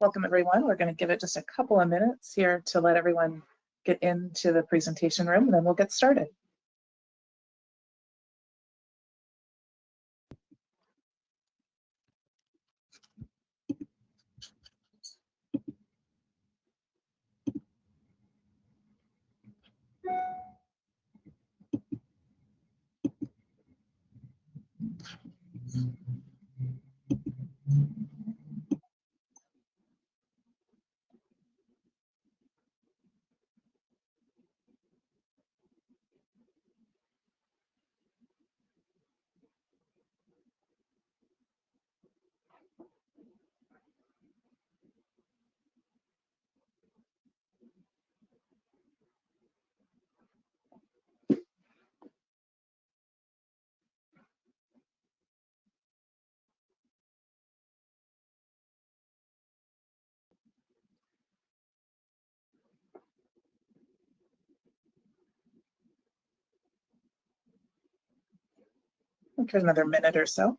Welcome everyone. We're going to give it just a couple of minutes here to let everyone get into the presentation room, and then we'll get started. Okay, another minute or so.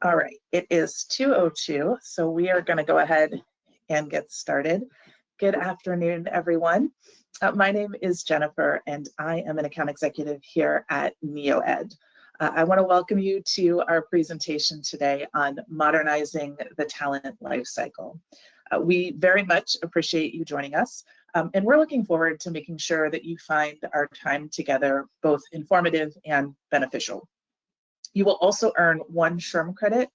All right, it is 2:02, so we are going to go ahead and get started. Good afternoon, everyone. My name is Jennifer, and I am an account executive here at NeoEd. I want to welcome you to our presentation today on modernizing the talent lifecycle. We very much appreciate you joining us, and we're looking forward to making sure that you find our time together both informative and beneficial. You will also earn 1 SHRM credit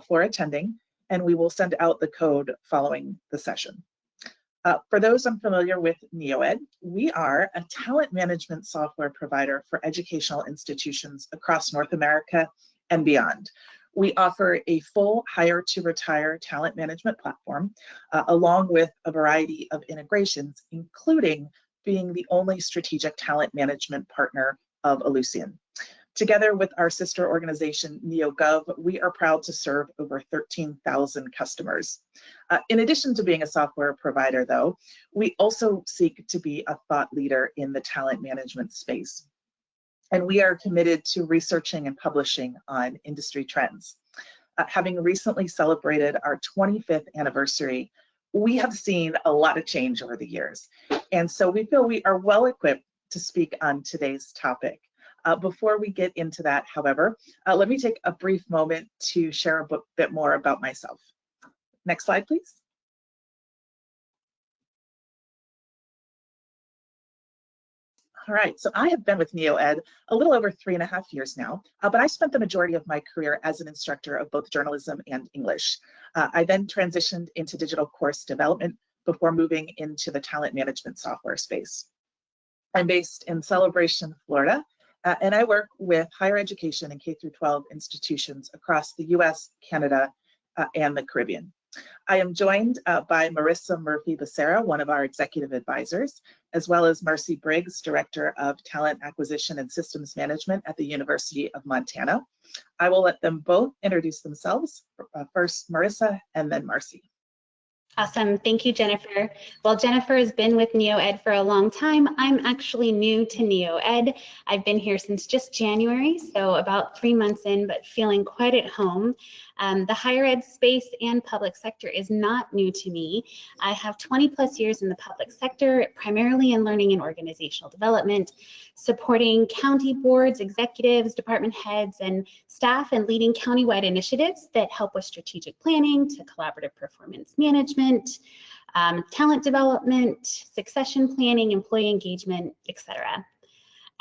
for attending, and we will send out the code following the session. For those unfamiliar with NeoEd, we are a talent management software provider for educational institutions across North America and beyond. We offer a full hire-to-retire talent management platform, along with a variety of integrations, including being the only strategic talent management partner of Ellucian. Together with our sister organization, NeoGov, we are proud to serve over 13,000 customers. In addition to being a software provider, though, we also seek to be a thought leader in the talent management space. And we are committed to researching and publishing on industry trends. Having recently celebrated our 25th anniversary, we have seen a lot of change over the years. And so we feel we are well equipped to speak on today's topic. Before we get into that, however, let me take a brief moment to share a bit more about myself. Next slide, please. All right, so I have been with NeoEd a little over 3.5 years now, but I spent the majority of my career as an instructor of both journalism and English. I then transitioned into digital course development before moving into the talent management software space. I'm based in Celebration, Florida, and I work with higher education and K-12 institutions across the US, Canada, and the Caribbean. I am joined by Marissa Murphy-Becerra, one of our executive advisors, as well as Marcie Briggs, Director of Talent Acquisition and Systems Management at the University of Montana. I will let them both introduce themselves. First Marissa and then Marcie. Awesome, thank you, Jennifer. Well, Jennifer has been with NeoEd for a long time. I'm actually new to NeoEd. I've been here since just January, so about 3 months in, but feeling quite at home. The higher ed space and public sector is not new to me. I have 20+ years in the public sector, primarily in learning and organizational development, supporting county boards, executives, department heads, and staff, and leading countywide initiatives that help with strategic planning to collaborative performance management, talent development, succession planning, employee engagement, etc.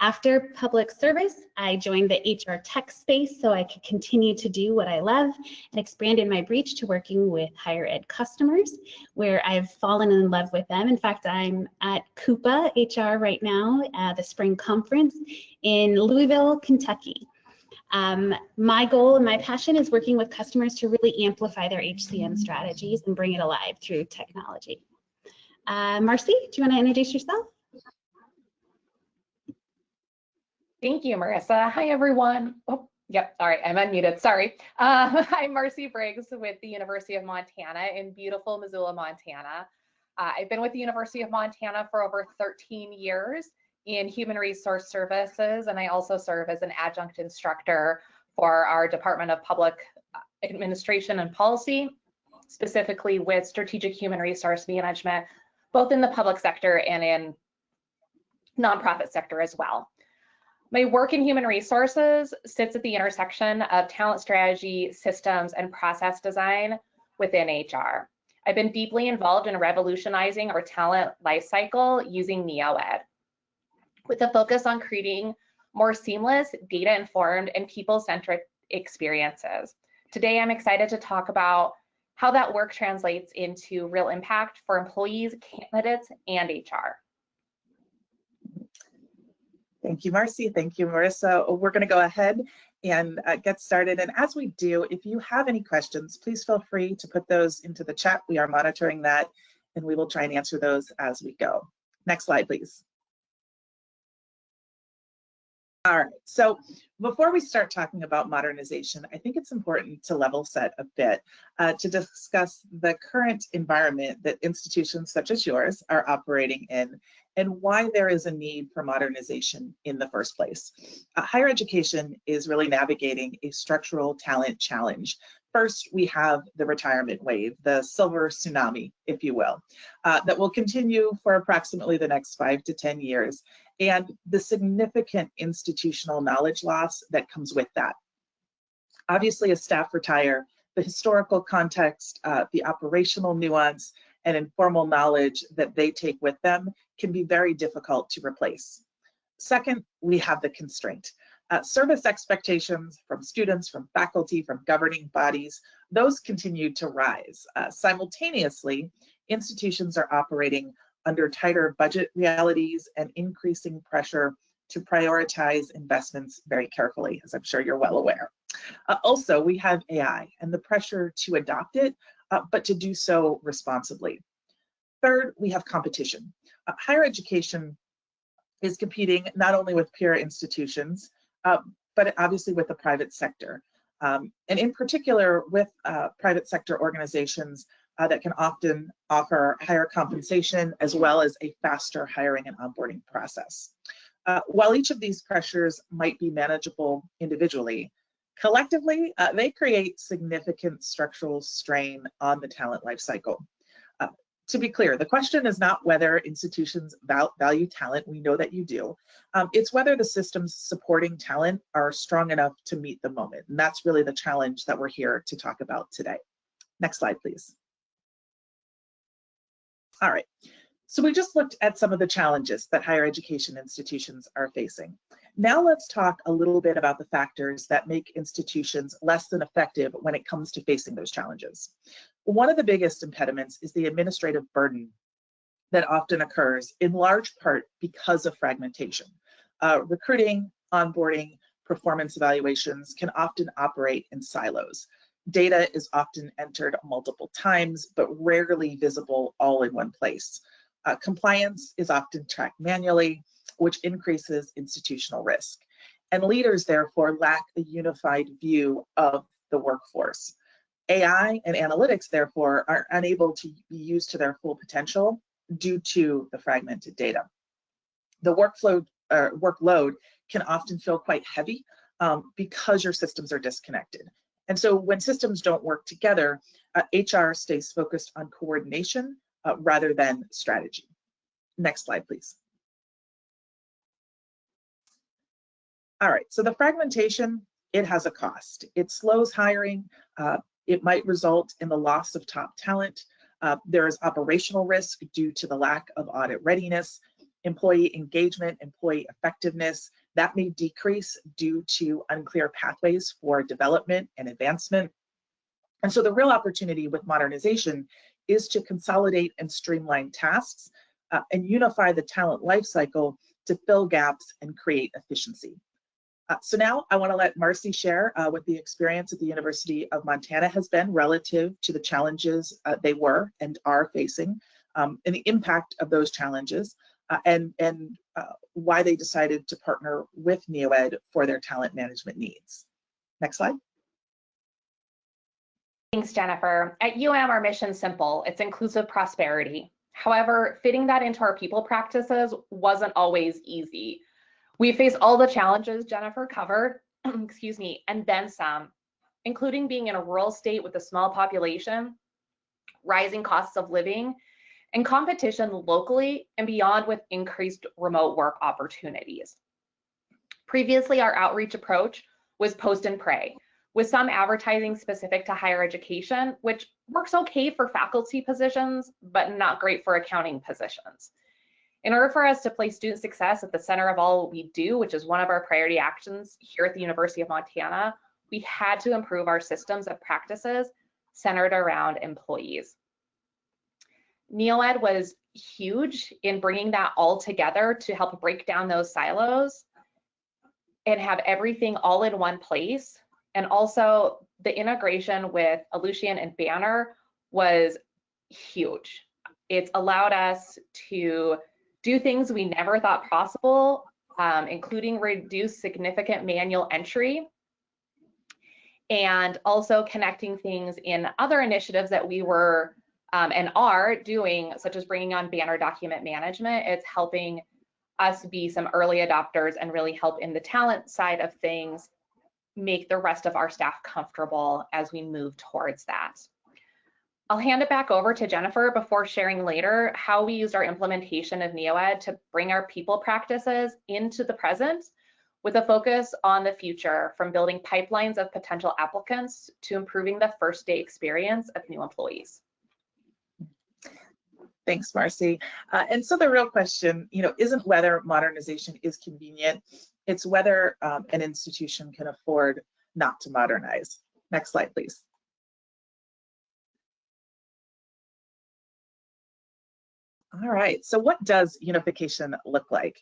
After public service, I joined the HR tech space so I could continue to do what I love and expanded my reach to working with higher ed customers, where I've fallen in love with them. In fact, I'm at Coupa HR right now at the spring conference in Louisville, Kentucky. My goal and my passion is working with customers to really amplify their HCM strategies and bring it alive through technology. Marcie, do you want to introduce yourself? Thank you, Marissa. Hi, everyone. Oh, yep, all right, I'm unmuted, sorry. I'm Marcie Briggs with the University of Montana in beautiful Missoula, Montana. I've been with the University of Montana for over 13 years in human resource services, and I also serve as an adjunct instructor for our Department of Public Administration and Policy, specifically with strategic human resource management, both in the public sector and in nonprofit sector as well. My work in human resources sits at the intersection of talent strategy, systems, and process design within HR. I've been deeply involved in revolutionizing our talent lifecycle using NeoEd, with a focus on creating more seamless, data-informed, and people-centric experiences. Today, I'm excited to talk about how that work translates into real impact for employees, candidates, and HR. Thank you, Marcie. Thank you, Marissa. We're going to go ahead and get started. And as we do, if you have any questions, please feel free to put those into the chat. We are monitoring that, and we will try and answer those as we go. Next slide, please. All right, so before we start talking about modernization, I think it's important to level set a bit to discuss the current environment that institutions such as yours are operating in and why there is a need for modernization in the first place. Higher education is really navigating a structural talent challenge. First, we have the retirement wave, the silver tsunami, if you will, that will continue for approximately the next 5 to 10 years, and the significant institutional knowledge loss that comes with that. Obviously, as staff retire, the historical context, the operational nuance, and informal knowledge that they take with them can be very difficult to replace. Second, we have the constraint. Service expectations from students, from faculty, from governing bodies, those continue to rise. Simultaneously, institutions are operating under tighter budget realities and increasing pressure to prioritize investments very carefully, as I'm sure you're well aware. Also, we have AI and the pressure to adopt it, but to do so responsibly. Third, we have competition. Higher education is competing not only with peer institutions, but obviously with the private sector, and in particular with private sector organizations that can often offer higher compensation as well as a faster hiring and onboarding process. While each of these pressures might be manageable individually, collectively, they create significant structural strain on the talent lifecycle. To be clear, the question is not whether institutions value talent. We know that you do. It's whether the systems supporting talent are strong enough to meet the moment. And that's really the challenge that we're here to talk about today. Next slide, please. All right, so we just looked at some of the challenges that higher education institutions are facing. Now let's talk a little bit about the factors that make institutions less than effective when it comes to facing those challenges. One of the biggest impediments is the administrative burden that often occurs in large part because of fragmentation. Recruiting, onboarding, performance evaluations can often operate in silos. Data is often entered multiple times, but rarely visible all in one place. Compliance is often tracked manually, which increases institutional risk. And leaders, therefore, lack a unified view of the workforce. AI and analytics, therefore, are unable to be used to their full potential due to the fragmented data. The workload can often feel quite heavy because your systems are disconnected. And so when systems don't work together, HR stays focused on coordination rather than strategy. Next slide, please. All right, so the fragmentation, it has a cost. It slows hiring. It might result in the loss of top talent. There is operational risk due to the lack of audit readiness, employee engagement, employee effectiveness. That may decrease due to unclear pathways for development and advancement. And so the real opportunity with modernization is to consolidate and streamline tasks and unify the talent lifecycle to fill gaps and create efficiency. So now I want to let Marcie share what the experience at the University of Montana has been relative to the challenges they were and are facing, and the impact of those challenges, and why they decided to partner with NeoEd for their talent management needs. Next slide. Thanks, Jennifer. At UM, our mission's simple. It's inclusive prosperity. However, fitting that into our people practices wasn't always easy. We faced all the challenges Jennifer covered, excuse me, and then some, including being in a rural state with a small population, rising costs of living, and competition locally and beyond with increased remote work opportunities. Previously, our outreach approach was post and pray, with some advertising specific to higher education, which works okay for faculty positions, but not great for accounting positions. In order for us to place student success at the center of all we do, which is one of our priority actions here at the University of Montana, we had to improve our systems of practices centered around employees. NeoEd was huge in bringing that all together to help break down those silos and have everything all in one place. And also the integration with Ellucian and Banner was huge. It's allowed us to do things we never thought possible, including reduce significant manual entry, and also connecting things in other initiatives that we were and are doing, such as bringing on Banner document management. It's helping us be some early adopters and really help in the talent side of things, make the rest of our staff comfortable as we move towards that. I'll hand it back over to Jennifer before sharing later how we used our implementation of NeoEd to bring our people practices into the present with a focus on the future, from building pipelines of potential applicants to improving the first day experience of new employees. Thanks, Marcie. And so the real question, isn't whether modernization is convenient, it's whether an institution can afford not to modernize. Next slide, please. All right, so what does unification look like?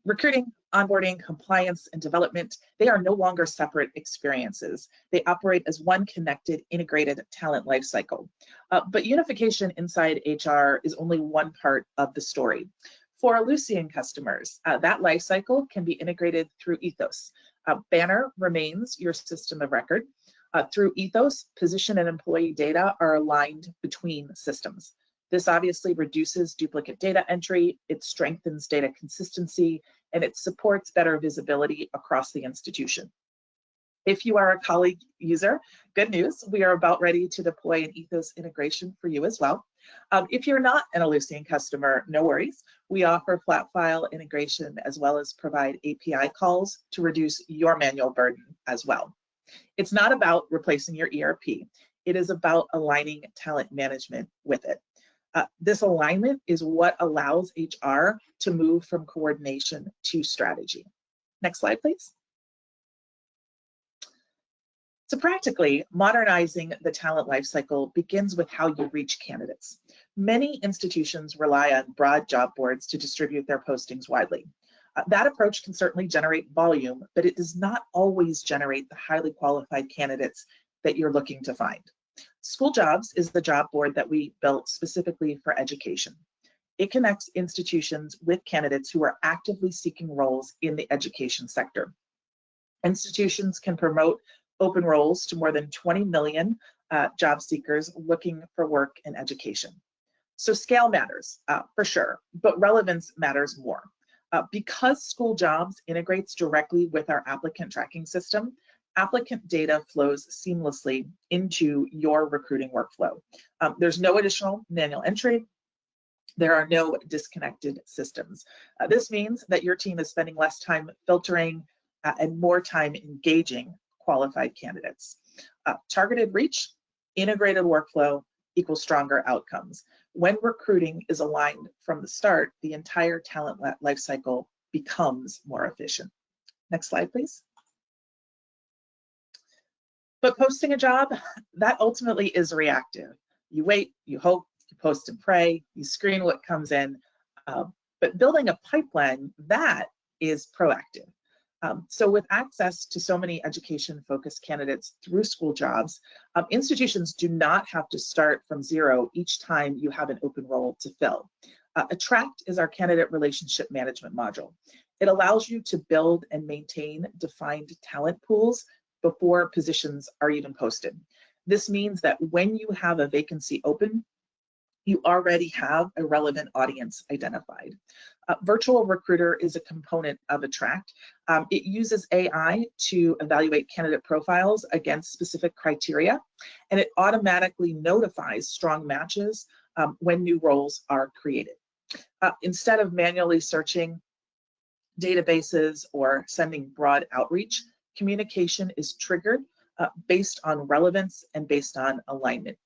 Recruiting, onboarding, compliance, and development, they are no longer separate experiences. They operate as one connected, integrated talent lifecycle. But unification inside HR is only one part of the story. For Ellucian customers, that lifecycle can be integrated through Ethos. Banner remains your system of record. Through Ethos, position and employee data are aligned between systems. This obviously reduces duplicate data entry, it strengthens data consistency, and it supports better visibility across the institution. If you are a colleague user, good news, we are about ready to deploy an Ethos integration for you as well. If you're not an Ellucian customer, no worries. We offer flat file integration as well as provide API calls to reduce your manual burden as well. It's not about replacing your ERP. It is about aligning talent management with it. This alignment is what allows HR to move from coordination to strategy. Next slide, please. So practically, modernizing the talent lifecycle begins with how you reach candidates. Many institutions rely on broad job boards to distribute their postings widely. That approach can certainly generate volume, but it does not always generate the highly qualified candidates that you're looking to find. School Jobs is the job board that we built specifically for education. It connects institutions with candidates who are actively seeking roles in the education sector. Institutions can promote open roles to more than 20 million job seekers looking for work in education. So scale matters for sure, but relevance matters more. Because School Jobs integrates directly with our applicant tracking system, applicant data flows seamlessly into your recruiting workflow. There's no additional manual entry. There are no disconnected systems. This means that your team is spending less time filtering and more time engaging qualified candidates. Targeted reach, integrated workflow equals stronger outcomes. When recruiting is aligned from the start, the entire talent lifecycle becomes more efficient. Next slide, please. But posting a job, that ultimately is reactive. You wait, you hope, you post and pray, you screen what comes in. But building a pipeline, that is proactive. So with access to so many education-focused candidates through school jobs, institutions do not have to start from zero each time you have an open role to fill. Attract is our candidate relationship management module. It allows you to build and maintain defined talent pools before positions are even posted. This means that when you have a vacancy open, you already have a relevant audience identified. Virtual Recruiter is a component of Attract. It uses AI to evaluate candidate profiles against specific criteria, and it automatically notifies strong matches when new roles are created. Instead of manually searching databases or sending broad outreach, communication is triggered based on relevance and based on alignment.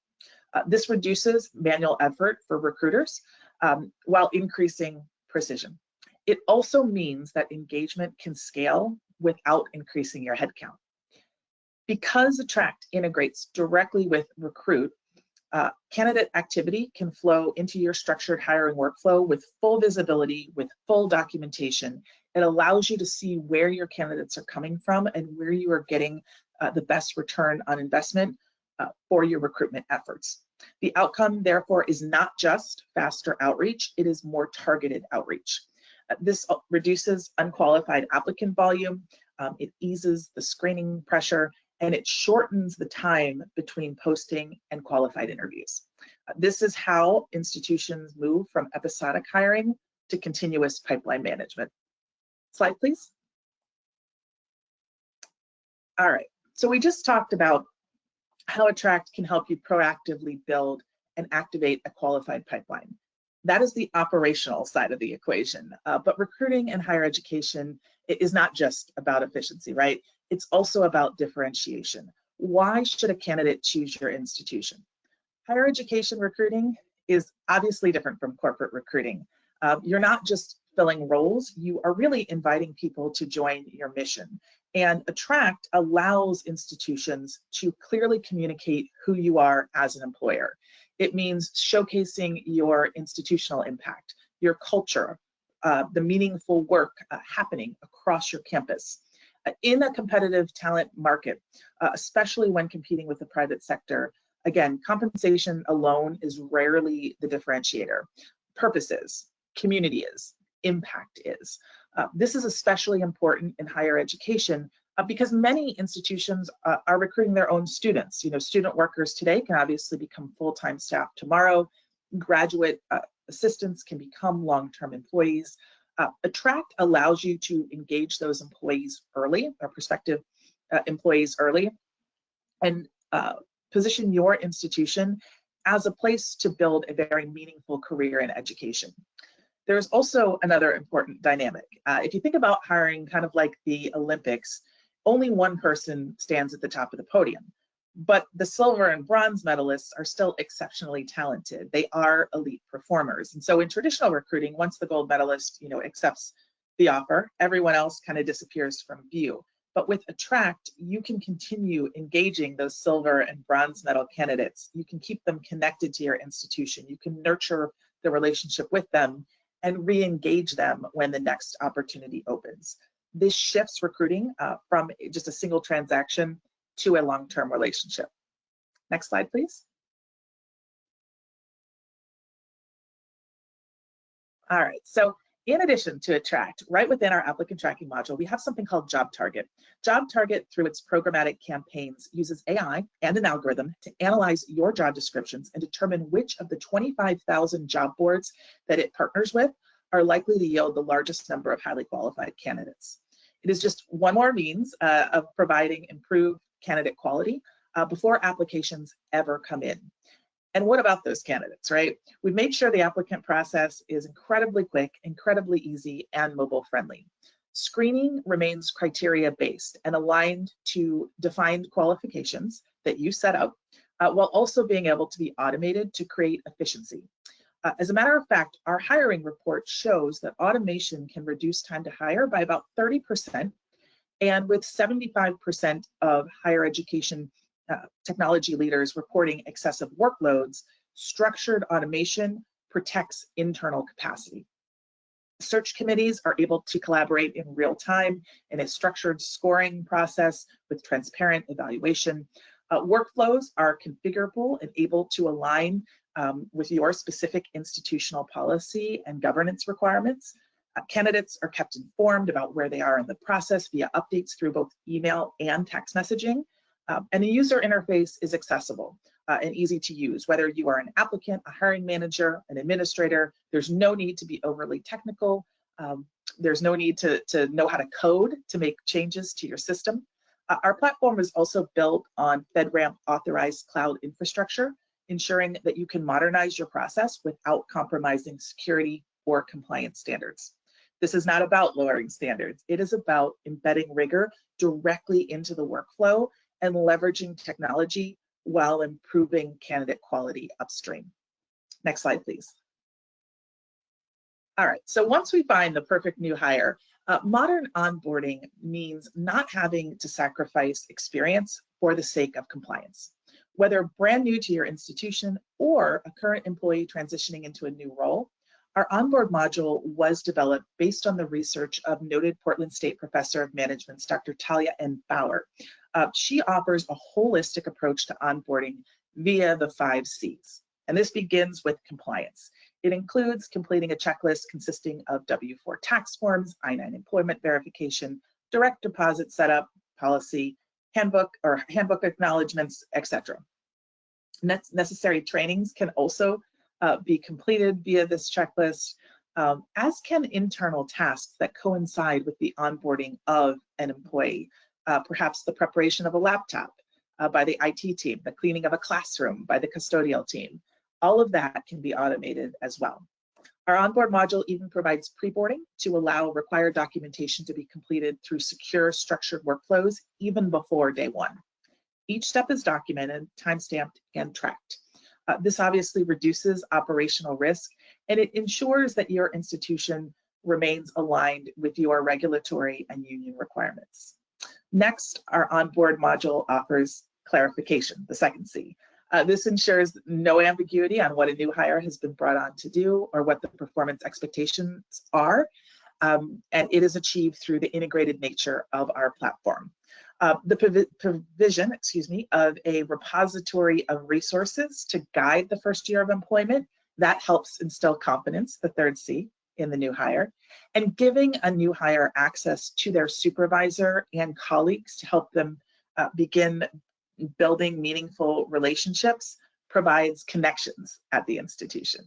This reduces manual effort for recruiters while increasing precision. It also means that engagement can scale without increasing your headcount. Because Attract integrates directly with Recruit, candidate activity can flow into your structured hiring workflow with full visibility, with full documentation. It allows you to see where your candidates are coming from and where you are getting the best return on investment for your recruitment efforts. The outcome, therefore, is not just faster outreach, it is more targeted outreach. This reduces unqualified applicant volume, it eases the screening pressure, and it shortens the time between posting and qualified interviews. This is how institutions move from episodic hiring to continuous pipeline management. Slide, please. All right, so we just talked about how Attract can help you proactively build and activate a qualified pipeline. That is the operational side of the equation. But recruiting and higher education is not just about efficiency, right? It's also about differentiation. Why should a candidate choose your institution? Higher education recruiting is obviously different from corporate recruiting. You're not just filling roles, you are really inviting people to join your mission. And Attract allows institutions to clearly communicate who you are as an employer. It means showcasing your institutional impact, your culture, the meaningful work happening across your campus. In a competitive talent market, especially when competing with the private sector, again, compensation alone is rarely the differentiator. Purpose is, community is, impact is. This is especially important in higher education because many institutions are recruiting their own students. You know, student workers today can obviously become full-time staff tomorrow. Graduate assistants can become long-term employees. Attract allows you to engage those employees early, or prospective employees early, and position your institution as a place to build a very meaningful career in education. There's also another important dynamic. If you think about hiring kind of like the Olympics, only one person stands at the top of the podium, but the silver and bronze medalists are still exceptionally talented. They are elite performers. And so in traditional recruiting, once the gold medalist, accepts the offer, everyone else kind of disappears from view. But with Attract, you can continue engaging those silver and bronze medal candidates. You can keep them connected to your institution. You can nurture the relationship with them and re-engage them when the next opportunity opens. This shifts recruiting from just a single transaction to a long-term relationship. Next slide, please. All right, so in addition to Attract, right within our applicant tracking module, we have something called Job Target. Job Target, through its programmatic campaigns, uses AI and an algorithm to analyze your job descriptions and determine which of the 25,000 job boards that it partners with are likely to yield the largest number of highly qualified candidates. It is just one more means of providing improved candidate quality before applications ever come in. And what about those candidates, right? We've made sure the applicant process is incredibly quick, incredibly easy, and mobile friendly. Screening remains criteria-based and aligned to defined qualifications that you set up, while also being able to be automated to create efficiency. As a matter of fact, our hiring report shows that automation can reduce time to hire by about 30%, and with 75% of higher education technology leaders reporting excessive workloads, structured automation protects internal capacity. Search committees are able to collaborate in real time in a structured scoring process with transparent evaluation. Workflows are configurable and able to align with your specific institutional policy and governance requirements. Candidates are kept informed about where they are in the process via updates through both email and text messaging. And the user interface is accessible and easy to use. Whether you are an applicant, a hiring manager, an administrator, there's no need to be overly technical. There's no need to know how to code to make changes to your system. Our platform is also built on FedRAMP authorized cloud infrastructure, ensuring that you can modernize your process without compromising security or compliance standards. This is not about lowering standards. It is about embedding rigor directly into the workflow and leveraging technology while improving candidate quality upstream. Next slide, please. All right, so once we find the perfect new hire, modern onboarding means not having to sacrifice experience for the sake of compliance. Whether brand new to your institution or a current employee transitioning into a new role, our onboard module was developed based on the research of noted Portland State Professor of Management's Dr. Talia N. Bauer. She offers a holistic approach to onboarding via the 5 C's. And this begins with compliance. It includes completing a checklist consisting of W-4 tax forms, I-9 employment verification, direct deposit setup, policy, handbook acknowledgements, etc. Necessary trainings can also be completed via this checklist, as can internal tasks that coincide with the onboarding of an employee. Perhaps the preparation of a laptop by the IT team, the cleaning of a classroom by the custodial team. All of that can be automated as well. Our onboard module even provides pre-boarding to allow required documentation to be completed through secure, structured workflows even before day 1. Each step is documented, time-stamped, and tracked. This obviously reduces operational risk, and it ensures that your institution remains aligned with your regulatory and union requirements. Next, our onboard module offers clarification, the 2nd C. This ensures no ambiguity on what a new hire has been brought on to do or what the performance expectations are, and it is achieved through the integrated nature of our platform. The provision, of a repository of resources to guide the first year of employment, that helps instill confidence, the 3rd C, in the new hire, and giving a new hire access to their supervisor and colleagues to help them begin building meaningful relationships provides connections at the institution.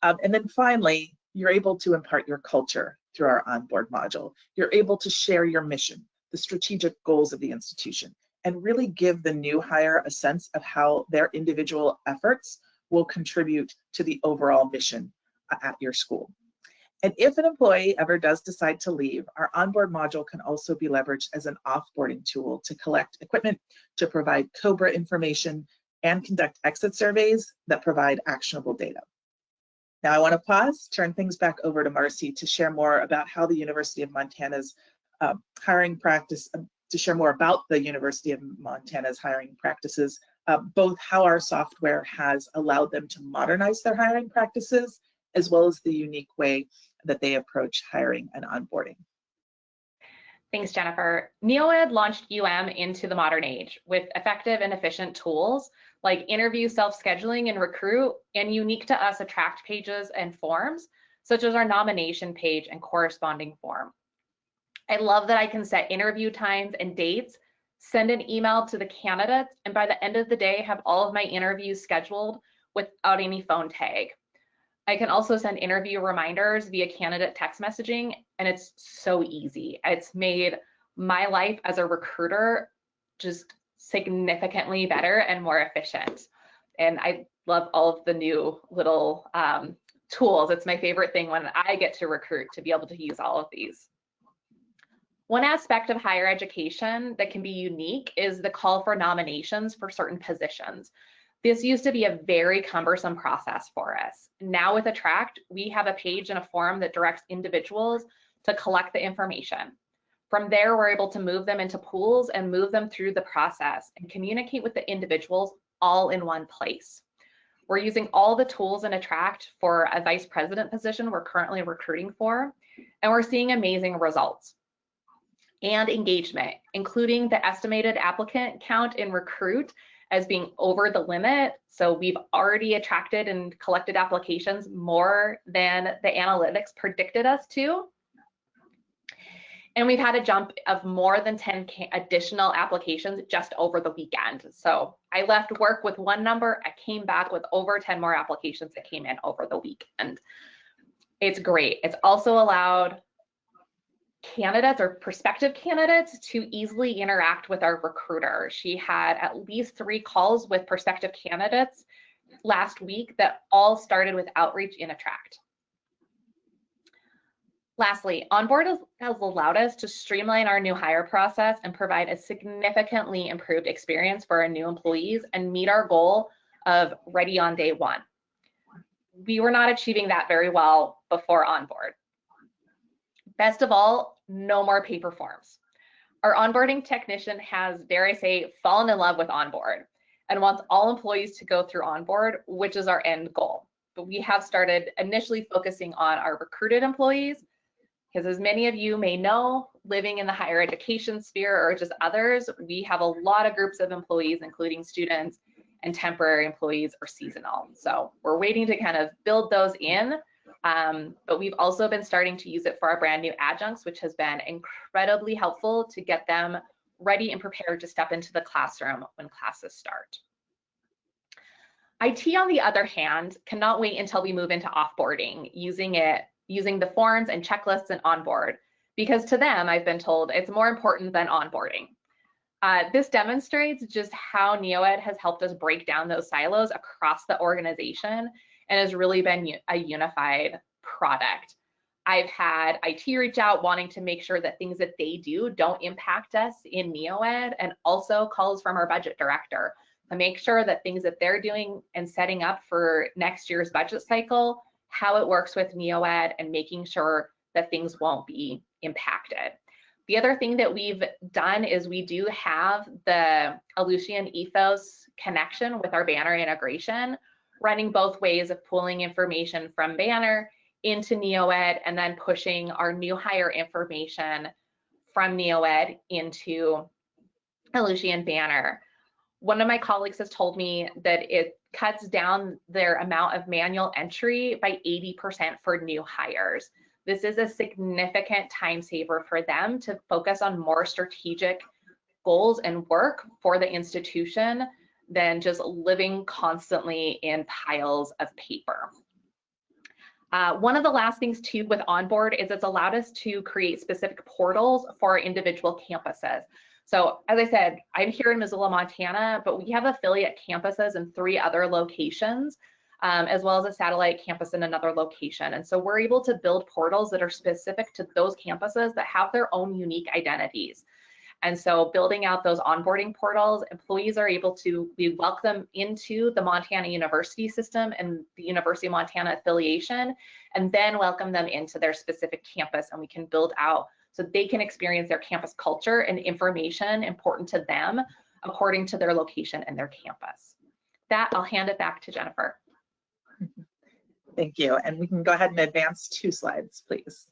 And then finally, you're able to impart your culture through our onboard module. You're able to share your mission, the strategic goals of the institution, and really give the new hire a sense of how their individual efforts will contribute to the overall mission at your school. And if an employee ever does decide to leave, our onboard module can also be leveraged as an offboarding tool to collect equipment, to provide COBRA information, and conduct exit surveys that provide actionable data. Now I want to pause, turn things back over to Marcie to share more about how the University of Montana's hiring practice, to share more about the University of Montana's hiring practices, both how our software has allowed them to modernize their hiring practices, as well as the unique way that they approach hiring and onboarding. Thanks, Jennifer. NeoEd launched UM into the modern age with effective and efficient tools like interview self-scheduling and recruit, and unique to us attract pages and forms, such as our nomination page and corresponding form. I love that I can set interview times and dates, send an email to the candidates, and by the end of the day, have all of my interviews scheduled without any phone tag. I can also send interview reminders via candidate text messaging, and it's so easy. It's made my life as a recruiter just significantly better and more efficient. And I love all of the new little tools. It's my favorite thing when I get to recruit, to be able to use all of these. One aspect of higher education that can be unique is the call for nominations for certain positions. This used to be a very cumbersome process for us. Now with Attract, we have a page and a form that directs individuals to collect the information. From there, we're able to move them into pools and move them through the process and communicate with the individuals all in one place. We're using all the tools in Attract for a vice president position we're currently recruiting for. And we're seeing amazing results and engagement, including the estimated applicant count in Recruit as being over the limit. So we've already attracted and collected applications more than the analytics predicted us to. And we've had a jump of more than 10 additional applications just over the weekend. So I left work with one number, I came back with over 10 more applications that came in over the weekend. It's great. It's also allowed candidates or prospective candidates to easily interact with our recruiter. She had at least 3 calls with prospective candidates last week that all started with outreach in Attract. Lastly, Onboard has allowed us to streamline our new hire process and provide a significantly improved experience for our new employees and meet our goal of ready on day one. We were not achieving that very well before Onboard. Best of all, no more paper forms. Our onboarding technician has, dare I say, fallen in love with Onboard and wants all employees to go through Onboard, which is our end goal. But we have started initially focusing on our recruited employees, because as many of you may know, living in the higher education sphere or just others, we have a lot of groups of employees, including students and temporary employees or seasonal. So we're waiting to kind of build those in, but we've also been starting to use it for our brand new adjuncts, which has been incredibly helpful to get them ready and prepared to step into the classroom when classes start. IT, on the other hand, cannot wait until we move into offboarding, using the forms and checklists and onboard, because to them, I've been told, it's more important than onboarding. This demonstrates just how NeoEd has helped us break down those silos across the organization and has really been a unified product. I've had IT reach out wanting to make sure that things that they do don't impact us in NeoEd, and also calls from our budget director to make sure that things that they're doing and setting up for next year's budget cycle, how it works with NeoEd, and making sure that things won't be impacted. The other thing that we've done is we do have the Ellucian ethos connection with our Banner integration, running both ways of pulling information from Banner into NeoEd and then pushing our new hire information from NeoEd into Ellucian Banner. One of my colleagues has told me that it cuts down their amount of manual entry by 80% for new hires. This is a significant time saver for them to focus on more strategic goals and work for the institution than just living constantly in piles of paper. One of the last things too with Onboard is it's allowed us to create specific portals for our individual campuses. So as I said, I'm here in Missoula, Montana, but we have affiliate campuses in 3 other locations, as well as a satellite campus in another location. And so we're able to build portals that are specific to those campuses that have their own unique identities. And so building out those onboarding portals, employees are able to be welcomed into the Montana University system and the University of Montana affiliation, and then welcome them into their specific campus, and we can build out so they can experience their campus culture and information important to them according to their location and their campus. That, I'll hand it back to Jennifer. Thank you. And we can go ahead and advance 2 slides, please.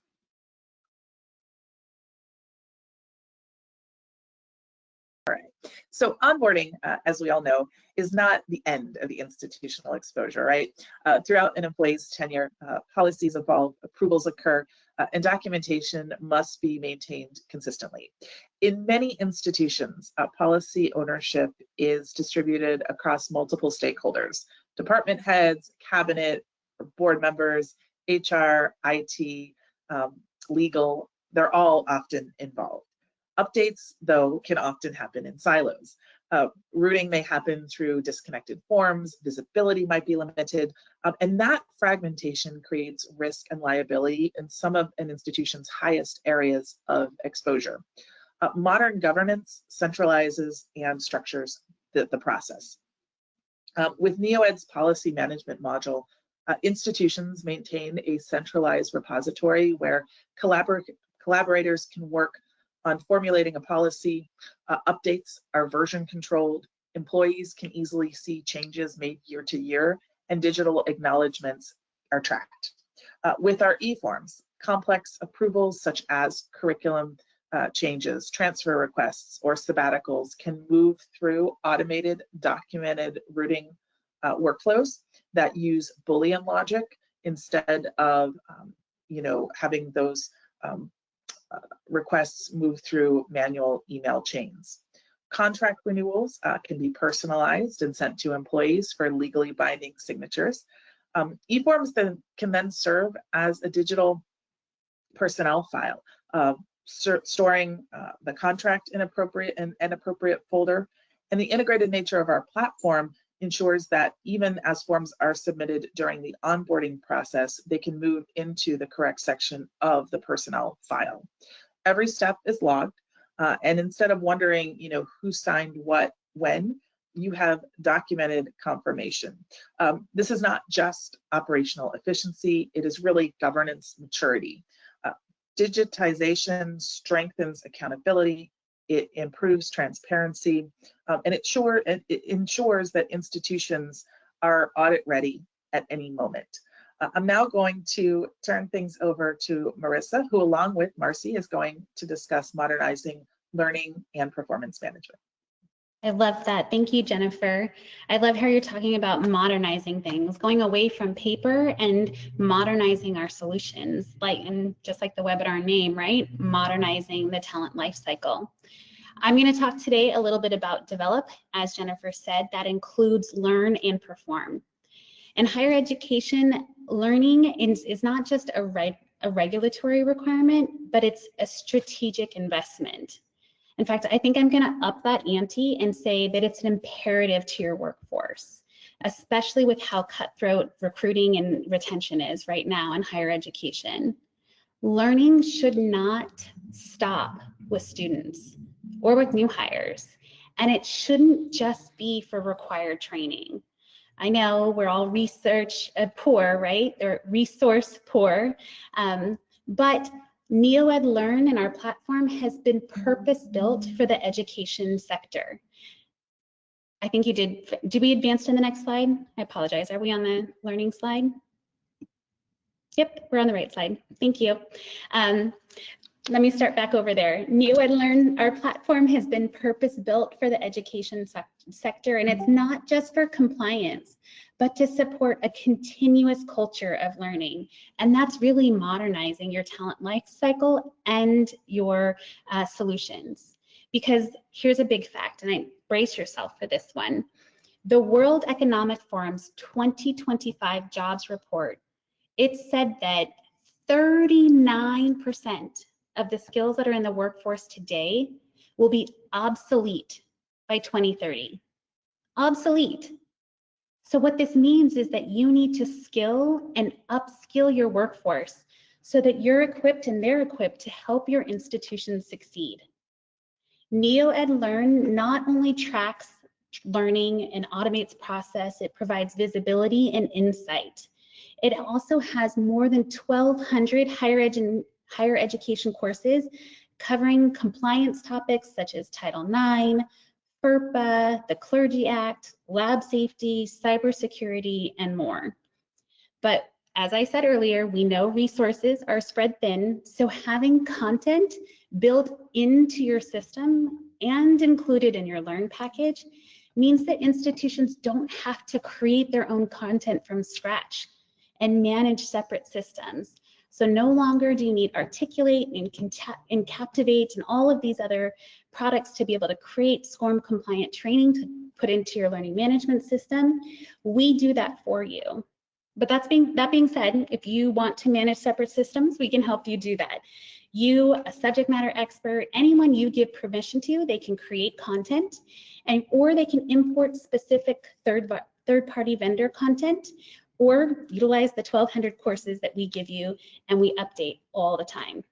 All right. So onboarding, as we all know, is not the end of the institutional exposure, right? Throughout an employee's tenure, policies evolve, approvals occur, and documentation must be maintained consistently. In many institutions, policy ownership is distributed across multiple stakeholders: department heads, cabinet, board members, HR, IT, legal. They're all often involved. Updates, though, can often happen in silos. Routing may happen through disconnected forms, visibility might be limited, and that fragmentation creates risk and liability in some of an institution's highest areas of exposure. Modern governance centralizes and structures the process. With NeoEd's policy management module, institutions maintain a centralized repository where collaborators can work on formulating a policy. Updates are version controlled, employees can easily see changes made year to year, and digital acknowledgements are tracked. With our e-forms, Complex approvals such as curriculum changes, transfer requests, or sabbaticals can move through automated, documented routing workflows that use Boolean logic instead of having those requests move through manual email chains. Contract renewals can be personalized and sent to employees for legally binding signatures. E-forms can then serve as a digital personnel file, storing the contract in an appropriate folder. And the integrated nature of our platform ensures that even as forms are submitted during the onboarding process, they can move into the correct section of the personnel file. Every step is logged, and instead of wondering, who signed what when, you have documented confirmation. This is not just operational efficiency, it is really governance maturity. Digitization strengthens accountability, it improves transparency, and it ensures that institutions are audit ready at any moment. I'm now going to turn things over to Marissa, who along with Marcie is going to discuss modernizing learning and performance management. I love that. Thank you, Jennifer. I love how you're talking about modernizing things, going away from paper and modernizing our solutions, and just like the webinar name, right? Modernizing the talent lifecycle. I'm going to talk today a little bit about develop. As Jennifer said, that includes learn and perform. In higher education, learning is not just a regulatory requirement, but it's a strategic investment. In fact, I think I'm going to up that ante and say that it's an imperative to your workforce, especially with how cutthroat recruiting and retention is right now in higher education. Learning should not stop with students or with new hires, and it shouldn't just be for required training. I know we're all research poor, right? Or resource poor, but NeoEd Learn and our platform has been purpose-built for the education sector. I think you did. Did we advance to the next slide? I apologize. Are we on the learning slide? Yep, we're on the right slide. Thank you. Let me start back over there. NeoEd Learn, our platform has been purpose-built for the education sector, and it's not just for compliance, but to support a continuous culture of learning. And that's really modernizing your talent life cycle and your solutions. Because here's a big fact, and I brace yourself for this one. The World Economic Forum's 2025 jobs report, it said that 39% of the skills that are in the workforce today will be obsolete by 2030. Obsolete. So what this means is that you need to skill and upskill your workforce so that you're equipped and they're equipped to help your institutions succeed. NeoEd Learn not only tracks learning and automates process, it provides visibility and insight. It also has more than 1,200 higher education courses covering compliance topics such as Title IX, FERPA, the Clergy Act, lab safety, cybersecurity, and more. But as I said earlier, we know resources are spread thin, so having content built into your system and included in your Learn package means that institutions don't have to create their own content from scratch and manage separate systems. So no longer do you need Articulate and Captivate and all of these other products to be able to create SCORM compliant training to put into your learning management system. We do that for you. But that being said, if you want to manage separate systems, we can help you do that. You, a subject matter expert, anyone you give permission to, they can create content, or they can import specific third-party vendor content, or utilize the 1,200 courses that we give you and we update all the time.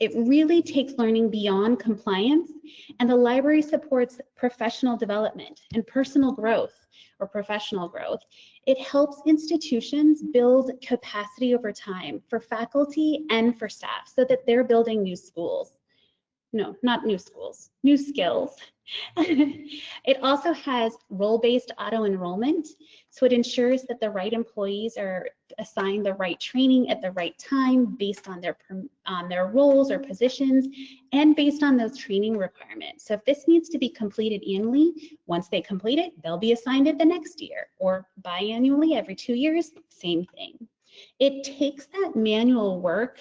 It really takes learning beyond compliance, and the library supports professional development and personal growth or professional growth. It helps institutions build capacity over time for faculty and for staff so that they're building new schools. No, not new schools, new skills. It also has role-based auto-enrollment, so it ensures that the right employees are assigned the right training at the right time based on their roles or positions and based on those training requirements. So if this needs to be completed annually, once they complete it, they'll be assigned it the next year, or biannually every 2 years, same thing. It takes that manual work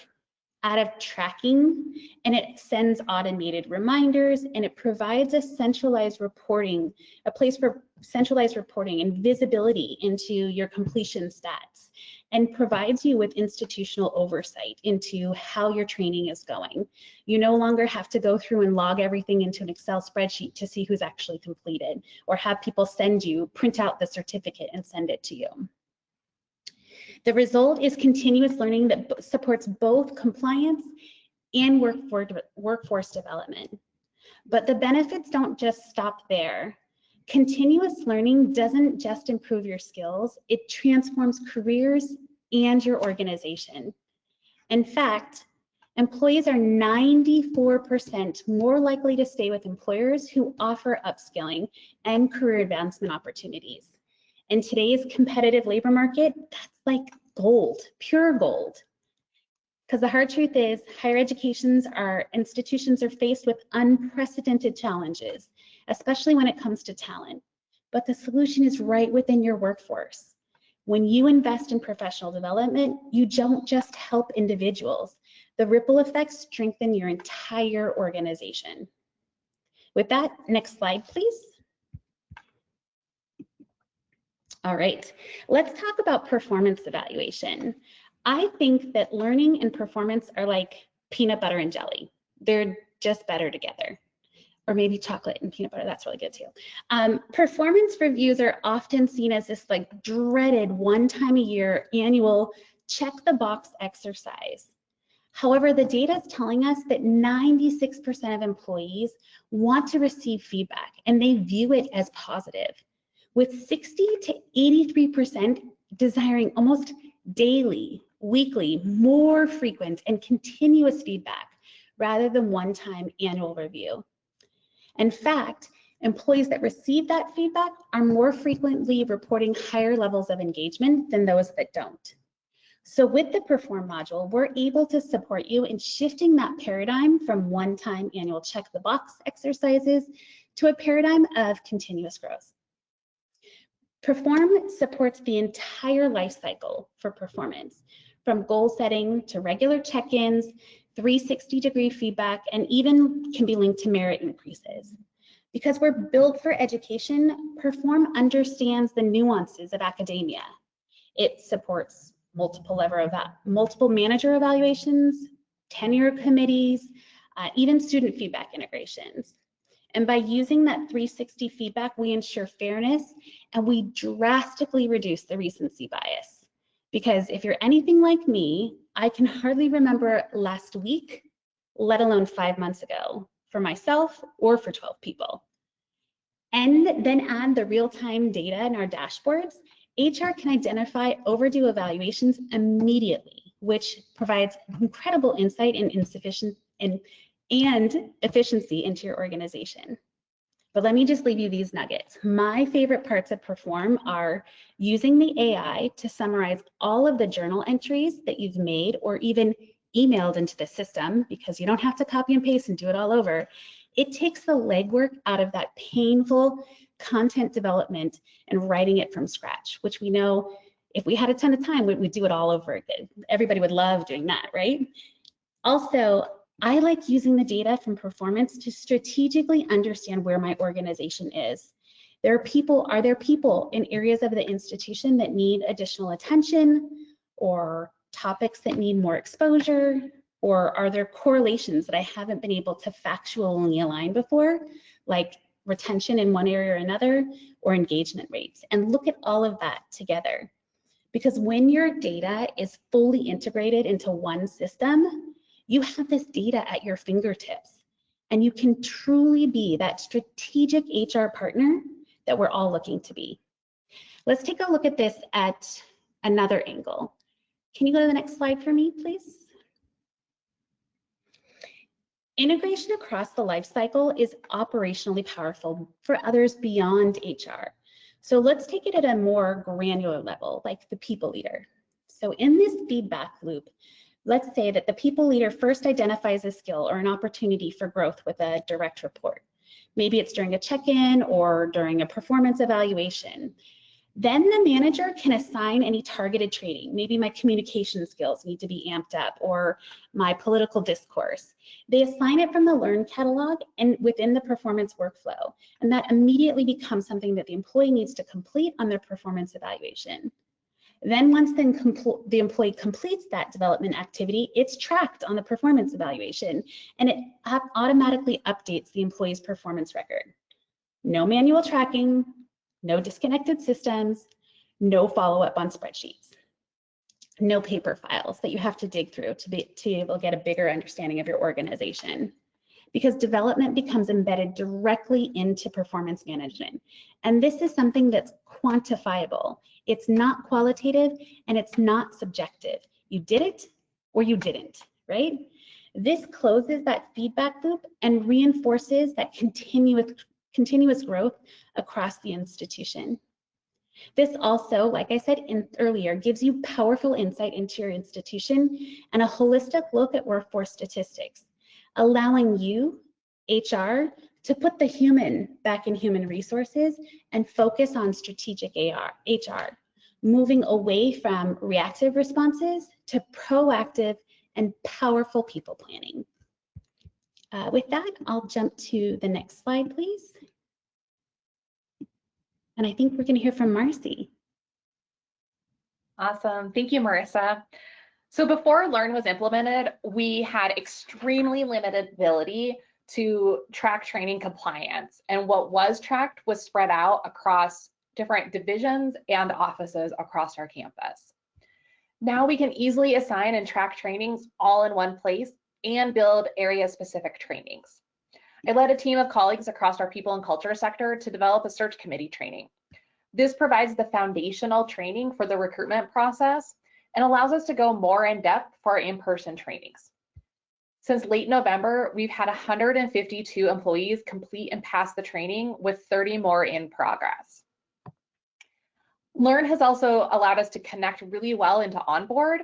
out of tracking, and it sends automated reminders, and it provides a centralized reporting, a place for centralized reporting and visibility into your completion stats, and provides you with institutional oversight into how your training is going. You no longer have to go through and log everything into an Excel spreadsheet to see who's actually completed, or have people print out the certificate and send it to you. The result is continuous learning that supports both compliance and workforce development. But the benefits don't just stop there. Continuous learning doesn't just improve your skills, it transforms careers and your organization. In fact, employees are 94% more likely to stay with employers who offer upskilling and career advancement opportunities. In today's competitive labor market, that's like gold, pure gold. Because the hard truth is, higher institutions are faced with unprecedented challenges, especially when it comes to talent. But the solution is right within your workforce. When you invest in professional development, you don't just help individuals. The ripple effects strengthen your entire organization. With that, next slide, please. All right, let's talk about performance evaluation. I think that learning and performance are like peanut butter and jelly. They're just better together. Or maybe chocolate and peanut butter, that's really good too. Performance reviews are often seen as this like dreaded one time a year annual check the box exercise. However, the data is telling us that 96% of employees want to receive feedback and they view it as positive, with 60 to 83% desiring almost daily, weekly, more frequent and continuous feedback rather than one-time annual review. In fact, employees that receive that feedback are more frequently reporting higher levels of engagement than those that don't. So with the Perform module, we're able to support you in shifting that paradigm from one-time annual check the box exercises to a paradigm of continuous growth. Perform supports the entire life cycle for performance, from goal setting to regular check-ins, 360-degree feedback, and even can be linked to merit increases. Because we're built for education, Perform understands the nuances of academia. It supports multiple manager evaluations, tenure committees, even student feedback integrations. And by using that 360 feedback, we ensure fairness and we drastically reduce the recency bias. Because if you're anything like me, I can hardly remember last week, let alone 5 months ago, for myself or for 12 people. And then add the real-time data in our dashboards, HR can identify overdue evaluations immediately, which provides incredible insight and efficiency into your organization. But let me just leave you these nuggets. My favorite parts of Perform are using the AI to summarize all of the journal entries that you've made or even emailed into the system, because you don't have to copy and paste and do it all over. It takes the legwork out of that painful content development and writing it from scratch, which we know if we had a ton of time, we'd do it all over again. Everybody would love doing that, right? Also, I like using the data from performance to strategically understand where my organization is. Are there people in areas of the institution that need additional attention, or topics that need more exposure, or are there correlations that I haven't been able to factually align before, like retention in one area or another, or engagement rates? And look at all of that together. Because when your data is fully integrated into one system, you have this data at your fingertips, and you can truly be that strategic HR partner that we're all looking to be. Let's take a look at this at another angle. Can you go to the next slide for me, please? Integration across the life cycle is operationally powerful for others beyond HR. So let's take it at a more granular level, like the people leader. So in this feedback loop, let's say that the people leader first identifies a skill or an opportunity for growth with a direct report. Maybe it's during a check-in or during a performance evaluation. Then the manager can assign any targeted training. Maybe my communication skills need to be amped up, or my political discourse. They assign it from the Learn catalog and within the performance workflow. And that immediately becomes something that the employee needs to complete on their performance evaluation. Then once the employee completes that development activity, it's tracked on the performance evaluation, and it automatically updates the employee's performance record. No manual tracking, no disconnected systems, no follow-up on spreadsheets, no paper files that you have to dig through to be able to get a bigger understanding of your organization. Because development becomes embedded directly into performance management. And this is something that's quantifiable. It's not qualitative and it's not subjective. You did it or you didn't, right? This closes that feedback loop and reinforces that continuous growth across the institution. This also, like I said earlier, gives you powerful insight into your institution and a holistic look at workforce statistics, allowing you, HR, to put the human back in human resources and focus on strategic HR, moving away from reactive responses to proactive and powerful people planning. With that, I'll jump to the next slide, please. And I think we're going to hear from Marcie. Awesome. Thank you, Marissa. So before Learn was implemented, we had extremely limited ability to track training compliance. And what was tracked was spread out across different divisions and offices across our campus. Now we can easily assign and track trainings all in one place and build area-specific trainings. I led a team of colleagues across our people and culture sector to develop a search committee training. This provides the foundational training for the recruitment process and allows us to go more in depth for our in-person trainings. Since late November, we've had 152 employees complete and pass the training, with 30 more in progress. Learn has also allowed us to connect really well into onboard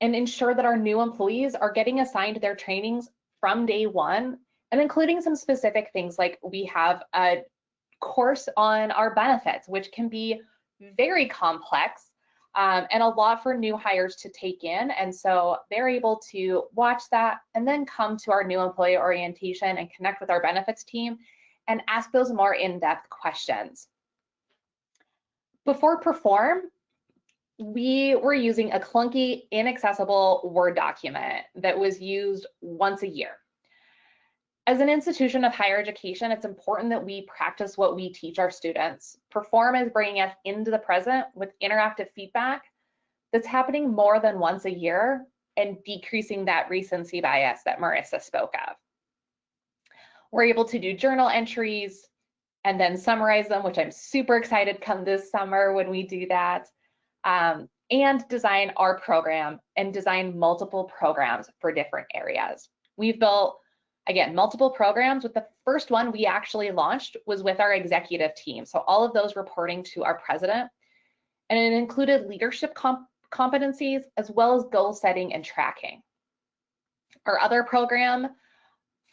and ensure that our new employees are getting assigned their trainings from day one, and including some specific things like we have a course on our benefits, which can be very complex and a lot for new hires to take in. And so they're able to watch that and then come to our new employee orientation and connect with our benefits team and ask those more in-depth questions. Before Perform, we were using a clunky, inaccessible Word document that was used once a year. As an institution of higher education, it's important that we practice what we teach our students. Perform is bringing us into the present with interactive feedback that's happening more than once a year and decreasing that recency bias that Marissa spoke of. We're able to do journal entries and then summarize them, which I'm super excited come this summer when we do that, and design our program and design multiple programs for different areas. We've built, again, multiple programs. With the first one we actually launched was with our executive team. So all of those reporting to our president, and it included leadership competencies as well as goal setting and tracking. Our other program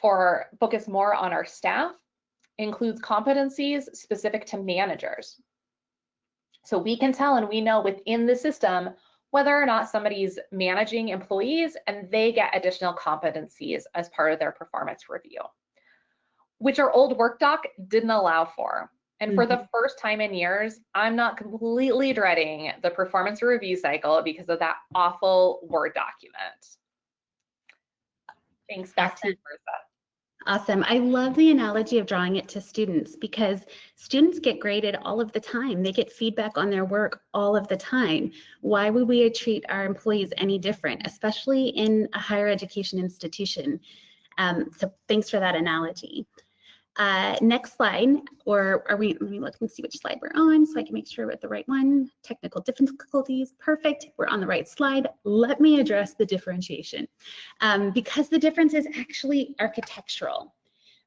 for focus more on our staff includes competencies specific to managers. So we can tell and we know within the system whether or not somebody's managing employees, and they get additional competencies as part of their performance review, which our old work doc didn't allow for. And for the first time in years, I'm not completely dreading the performance review cycle because of that awful Word document. Thanks, back to you, Marissa. Awesome. I love the analogy of drawing it to students, because students get graded all of the time. They get feedback on their work all of the time. Why would we treat our employees any different, especially in a higher education institution? So thanks for that analogy. Next slide, or are we, let me look and see which slide we're on so I can make sure we're at the right one. Technical difficulties, perfect, we're on the right slide. Let me address the differentiation because the difference is actually architectural.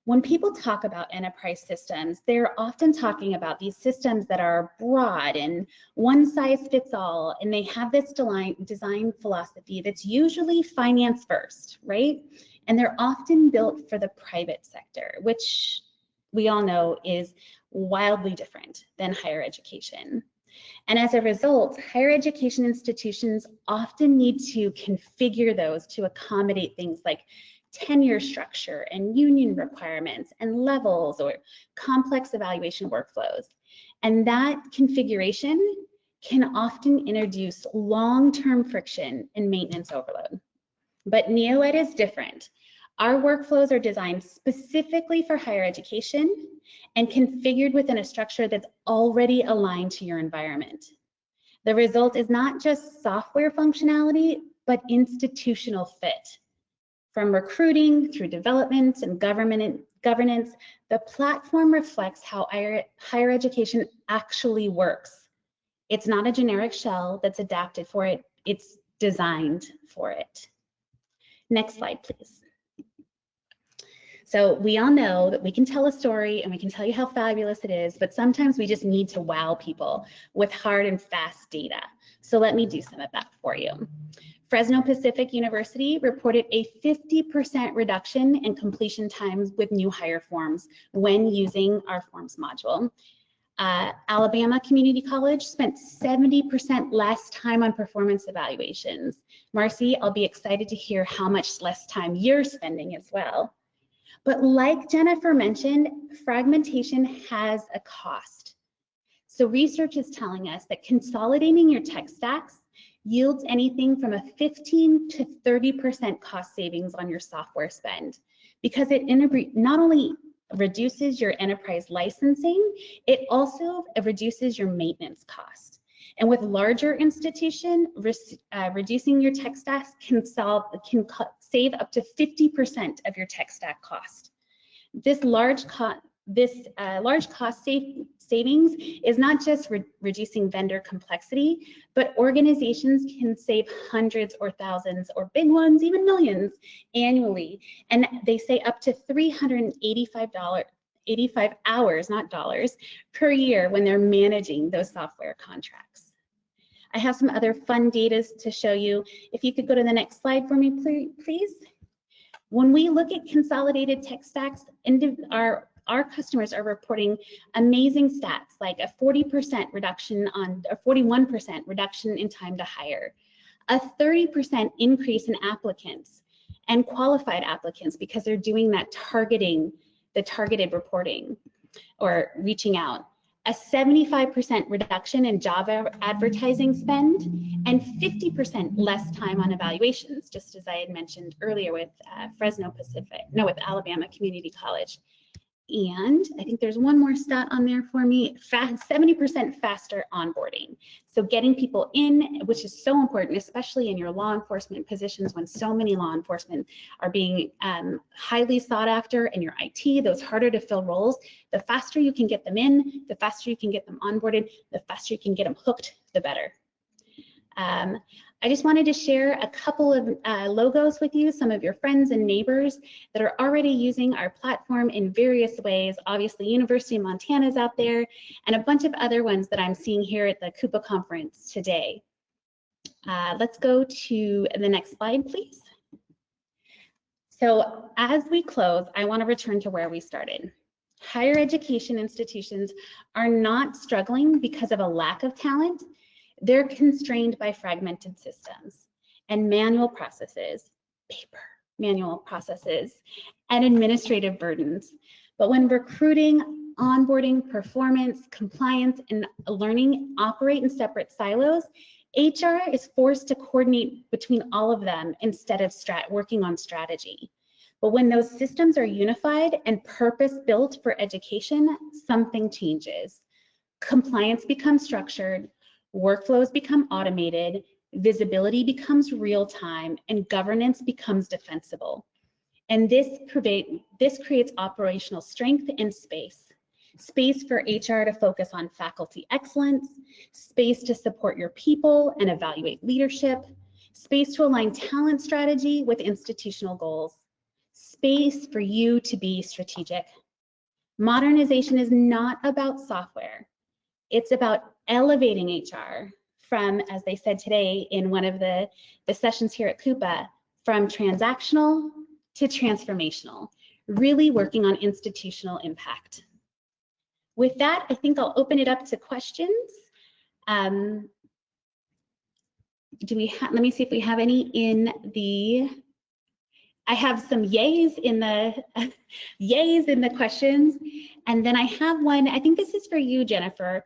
When people talk about enterprise systems, they're often talking about these systems that are broad and one size fits all, and they have this design philosophy that's usually finance first, right? And they're often built for the private sector, which we all know is wildly different than higher education. And as a result, higher education institutions often need to configure those to accommodate things like tenure structure and union requirements and levels or complex evaluation workflows. And that configuration can often introduce long-term friction and maintenance overload. But NeoEd is different. Our workflows are designed specifically for higher education and configured within a structure that's already aligned to your environment. The result is not just software functionality, but institutional fit. From recruiting through development and governance, the platform reflects how higher education actually works. It's not a generic shell that's adapted for it, it's designed for it. Next slide, please. So we all know that we can tell a story and we can tell you how fabulous it is, but sometimes we just need to wow people with hard and fast data. So let me do some of that for you. Fresno Pacific University reported a 50% reduction in completion times with new hire forms when using our forms module. Alabama Community College spent 70% less time on performance evaluations. Marcie, I'll be excited to hear how much less time you're spending as well. But like Jennifer mentioned, fragmentation has a cost. So research is telling us that consolidating your tech stacks yields anything from a 15 to 30% cost savings on your software spend, because it not only reduces your enterprise licensing, it also reduces your maintenance cost. And with larger institution, reducing your tech stacks can save up to 50% of your tech stack cost. This large cost savings is not just reducing vendor complexity, but organizations can save hundreds or thousands, or big ones, even millions annually. And they say up to $385 hours, not dollars, per year when they're managing those software contracts. I have some other fun data to show you. If you could go to the next slide for me, please. When we look at consolidated tech stacks, our customers are reporting amazing stats like a 40% reduction on a 41% reduction in time to hire, a 30% increase in applicants and qualified applicants because they're doing that targeting, the targeted reporting or reaching out, a 75% reduction in job advertising spend, and 50% less time on evaluations, just as I had mentioned earlier with with Alabama Community College. And I think there's one more stat on there for me, 70% faster onboarding. So getting people in, which is so important, especially in your law enforcement positions when so many law enforcement are being highly sought after in your IT, those harder to fill roles, the faster you can get them in, the faster you can get them onboarded, the faster you can get them hooked, the better. I just wanted to share a couple of logos with you, some of your friends and neighbors that are already using our platform in various ways. Obviously, University of Montana is out there, and a bunch of other ones that I'm seeing here at the Coupa conference today. Let's go to the next slide, please. So as we close, I want to return to where we started. Higher education institutions are not struggling because of a lack of talent. They're constrained by fragmented systems and manual processes, manual processes, and administrative burdens. But when recruiting, onboarding, performance, compliance, and learning operate in separate silos, HR is forced to coordinate between all of them instead of working on strategy. But when those systems are unified and purpose-built for education, something changes. Compliance becomes structured, workflows become automated, visibility becomes real-time, and governance becomes defensible. And this creates operational strength and space. Space for HR to focus on faculty excellence, space to support your people and evaluate leadership, space to align talent strategy with institutional goals, space for you to be strategic. Modernization is not about software. It's about elevating HR from, as they said today in one of the sessions here at Coupa, from transactional to transformational, really working on institutional impact. With that, I think I'll open it up to questions. Let me see if we have any in the, I have some yays in the questions. And then I have one, I think this is for you, Jennifer.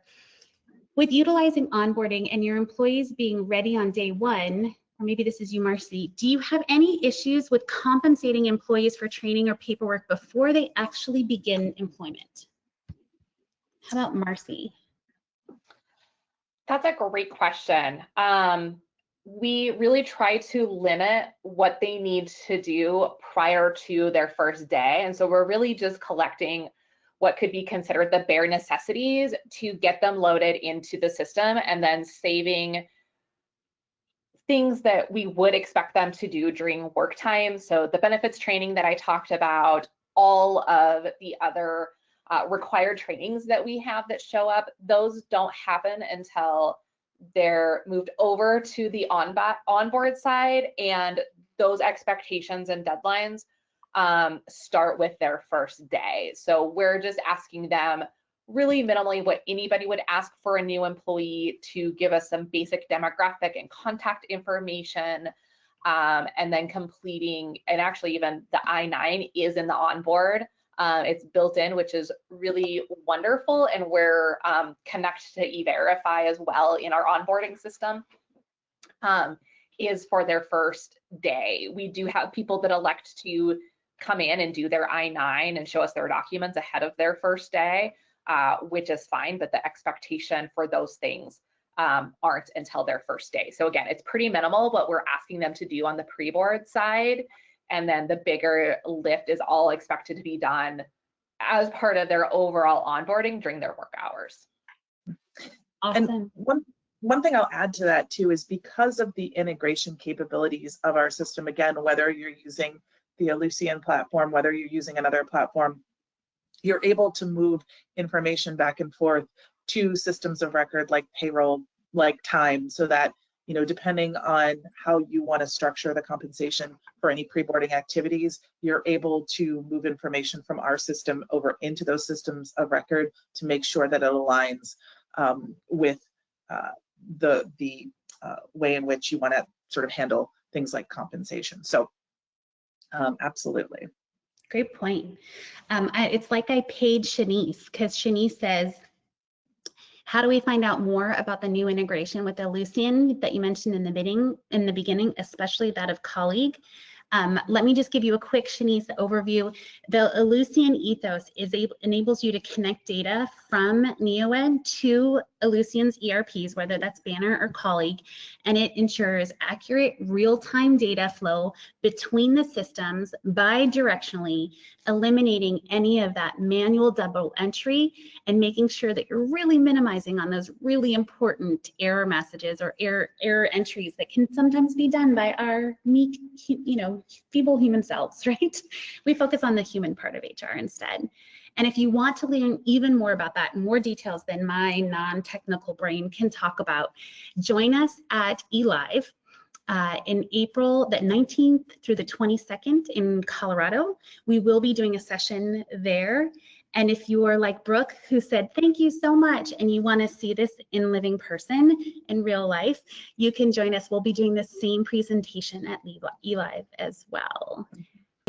With utilizing onboarding and your employees being ready on day one, or maybe this is you, Marcie, do you have any issues with compensating employees for training or paperwork before they actually begin employment? How about Marcie? That's a great question. We really try to limit what they need to do prior to their first day. And so we're really just collecting what could be considered the bare necessities to get them loaded into the system, and then saving things that we would expect them to do during work time. So the benefits training that I talked about, all of the other required trainings that we have that show up, those don't happen until they're moved over to the onboard side, and those expectations and deadlines start with their first day. So we're just asking them really minimally what anybody would ask for a new employee, to give us some basic demographic and contact information, and then completing, and actually even the I-9 is in the onboard. It's built in, which is really wonderful, and we're connected to E-Verify as well in our onboarding system, is for their first day. We do have people that elect to come in and do their I-9 and show us their documents ahead of their first day, which is fine, but the expectation for those things aren't until their first day. So again, it's pretty minimal what we're asking them to do on the pre-board side. And then the bigger lift is all expected to be done as part of their overall onboarding during their work hours. Awesome. And one thing I'll add to that too is, because of the integration capabilities of our system, again, whether you're using the Ellucian platform, whether you're using another platform, you're able to move information back and forth to systems of record like payroll, like time, so that, you know, depending on how you want to structure the compensation for any pre-boarding activities, you're able to move information from our system over into those systems of record to make sure that it aligns with the way in which you want to sort of handle things like compensation. So absolutely. Great point. It's like I paid Shanice, because Shanice says, how do we find out more about the new integration with Ellucian that you mentioned in the beginning, especially that of colleague? Let me just give you a quick Shanice overview. The Ellucian ethos enables you to connect data from NeoEd to Ellucian's ERPs, whether that's Banner or Colleague, and it ensures accurate real-time data flow between the systems bi-directionally, eliminating any of that manual double entry and making sure that you're really minimizing on those really important error messages or error entries that can sometimes be done by our meek, feeble human selves, right? We focus on the human part of HR instead. And if you want to learn even more about that, more details than my non-technical brain can talk about, join us at eLive in April the 19th through the 22nd in Colorado. We will be doing a session there. And if you are like Brooke, who said, thank you so much, and you want to see this in living person, in real life, you can join us. We'll be doing the same presentation at eLive as well.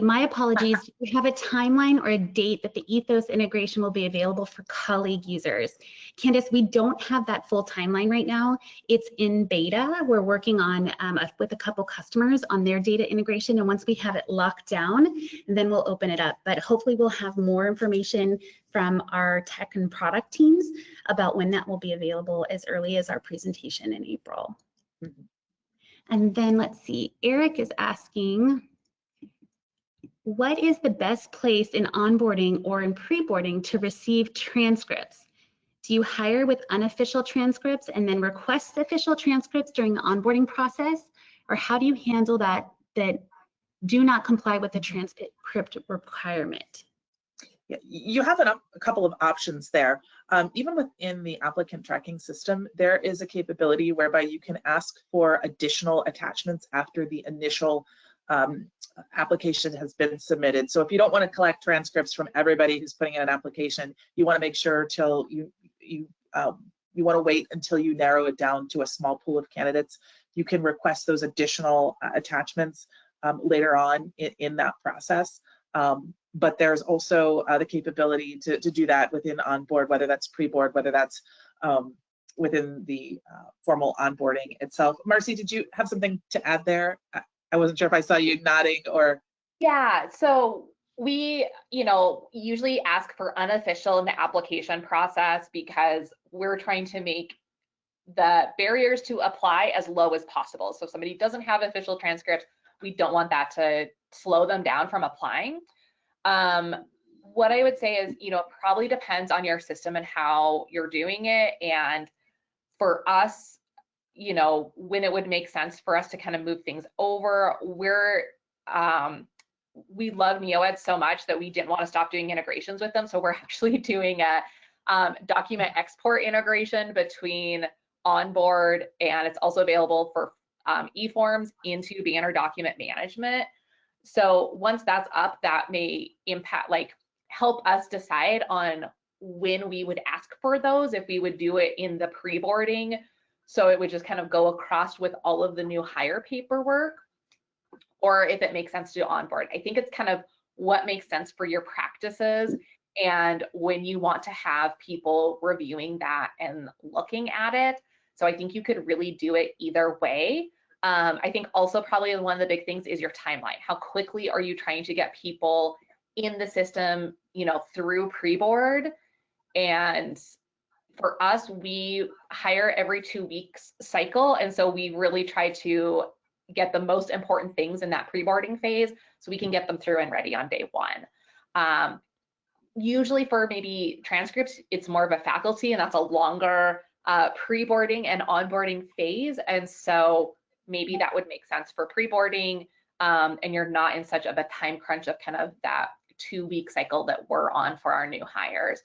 My apologies, do you have a timeline or a date that the Ethos integration will be available for colleague users? Candace, we don't have that full timeline right now. It's in beta. We're working on with a couple customers on their data integration, and once we have it locked down, then we'll open it up. But hopefully we'll have more information from our tech and product teams about when that will be available as early as our presentation in April. And then let's see, Eric is asking, what is the best place in onboarding or in pre-boarding to receive transcripts? Do you hire with unofficial transcripts and then request official transcripts during the onboarding process? Or how do you handle that do not comply with the transcript requirement? Yeah, you have a couple of options there. Even within the applicant tracking system, there is a capability whereby you can ask for additional attachments after the initial application has been submitted. So if you don't want to collect transcripts from everybody who's putting in an application, you want to make sure till you want to wait until you narrow it down to a small pool of candidates. You can request those additional attachments later on in that process. But there's also the capability to do that within onboard, whether that's pre-board, whether that's within the formal onboarding itself. Marcie, did you have something to add there? I wasn't sure if I saw you nodding or. Yeah, so we, usually ask for unofficial in the application process because we're trying to make the barriers to apply as low as possible. So if somebody doesn't have official transcripts, we don't want that to slow them down from applying. What I would say is, probably depends on your system and how you're doing it. And for us, when it would make sense for us to kind of move things over, we love NeoEd so much that we didn't want to stop doing integrations with them. So we're actually doing a document export integration between onboard, and it's also available for eForms into Banner document management. So once that's up, that may help us decide on when we would ask for those, if we would do it in the pre-boarding. So it would just kind of go across with all of the new hire paperwork, or if it makes sense to onboard. I think it's kind of what makes sense for your practices and when you want to have people reviewing that and looking at it. So I think you could really do it either way. I think also probably one of the big things is your timeline. How quickly are you trying to get people in the system, through pre-board? And for us, we hire every 2 weeks cycle. And so we really try to get the most important things in that pre-boarding phase so we can get them through and ready on day one. Usually for maybe transcripts, it's more of a faculty, and that's a longer pre-boarding and onboarding phase. And so maybe that would make sense for pre-boarding, and you're not in such of a time crunch of kind of that 2-week cycle that we're on for our new hires.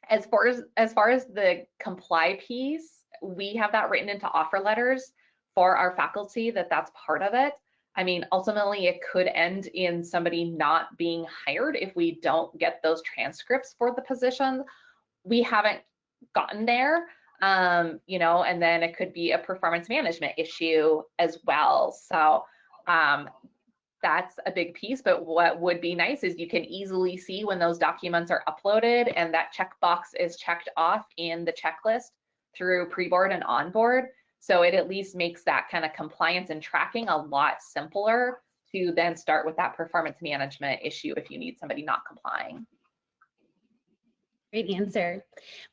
As far as the comply piece, we have that written into offer letters for our faculty that's part of it. I mean, ultimately it could end in somebody not being hired if we don't get those transcripts for the positions. We haven't gotten there, and then it could be a performance management issue as well. So that's a big piece, but what would be nice is you can easily see when those documents are uploaded and that checkbox is checked off in the checklist through pre-board and onboard. So it at least makes that kind of compliance and tracking a lot simpler to then start with that performance management issue if you need somebody not complying. Great answer.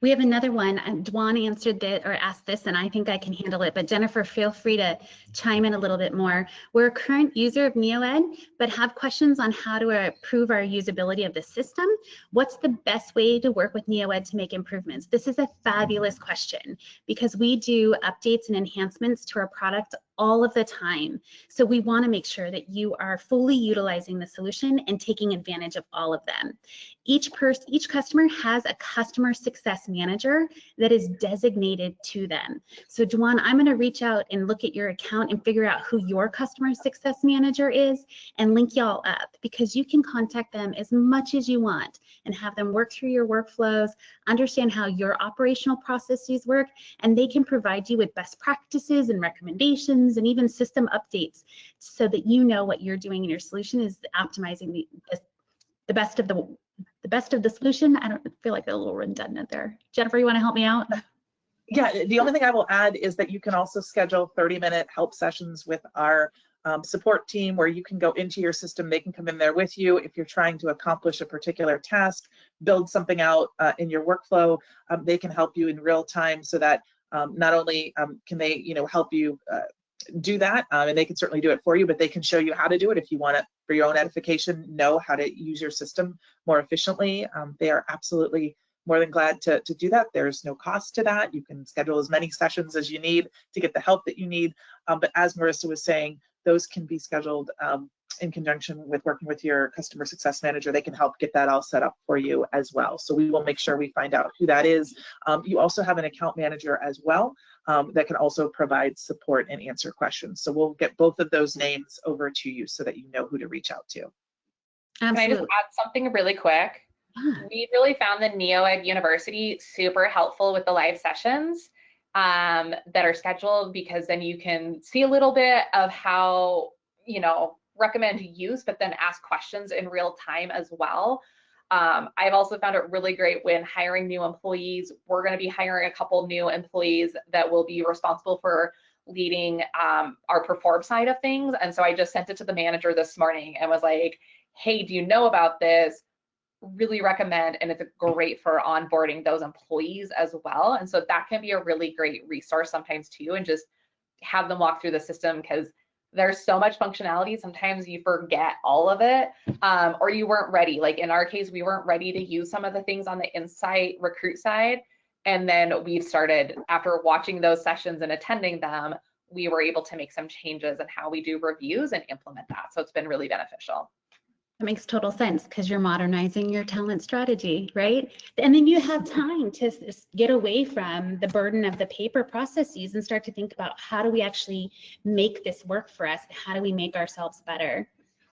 We have another one. Dwan answered that or asked this, and I think I can handle it. But Jennifer, feel free to chime in a little bit more. We're a current user of NeoEd, but have questions on how to improve our usability of the system. What's the best way to work with NeoEd to make improvements? This is a fabulous question because we do updates and enhancements to our product all of the time. So we want to make sure that you are fully utilizing the solution and taking advantage of all of them. Each customer has a customer success manager that is designated to them. So Dwan, I'm going to reach out and look at your account and figure out who your customer success manager is and link y'all up, because you can contact them as much as you want and have them work through your workflows, understand how your operational processes work, and they can provide you with best practices and recommendations and even system updates so that you know what you're doing in your solution is optimizing the best of the solution. I don't feel like a little redundant there. Jennifer, you want to help me out? Yeah, the only thing I will add is that you can also schedule 30-minute help sessions with our support team where you can go into your system. They can come in there with you if you're trying to accomplish a particular task, build something out in your workflow. They can help you in real time so that not only can they help you do that, and they can certainly do it for you, but they can show you how to do it if you want to, for your own edification, know how to use your system more efficiently. They are absolutely more than glad to do that. There's no cost to that. You can schedule as many sessions as you need to get the help that you need. But as Marissa was saying, those can be scheduled in conjunction with working with your customer success manager. They can help get that all set up for you as well. So we will make sure we find out who that is. You also have an account manager as well that can also provide support and answer questions. So we'll get both of those names over to you so that you know who to reach out to. Absolutely. Can I just add something really quick? We really found the NeoEd University super helpful with the live sessions that are scheduled, because then you can see a little bit of how, recommend use, but then ask questions in real time as well. I've also found it really great when hiring new employees. We're going to be hiring a couple new employees that will be responsible for leading our perform side of things. And so I just sent it to the manager this morning and was like, hey, do you know about this? Really recommend, and it's great for onboarding those employees as well. And so that can be a really great resource sometimes too, and just have them walk through the system, because there's so much functionality. Sometimes you forget all of it, or you weren't ready. Like in our case, we weren't ready to use some of the things on the Insight Recruit side. And then we started, after watching those sessions and attending them, we were able to make some changes in how we do reviews and implement that. So it's been really beneficial. That makes total sense, because you're modernizing your talent strategy, right? And then you have time to get away from the burden of the paper processes and start to think about, how do we actually make this work for us? How do we make ourselves better?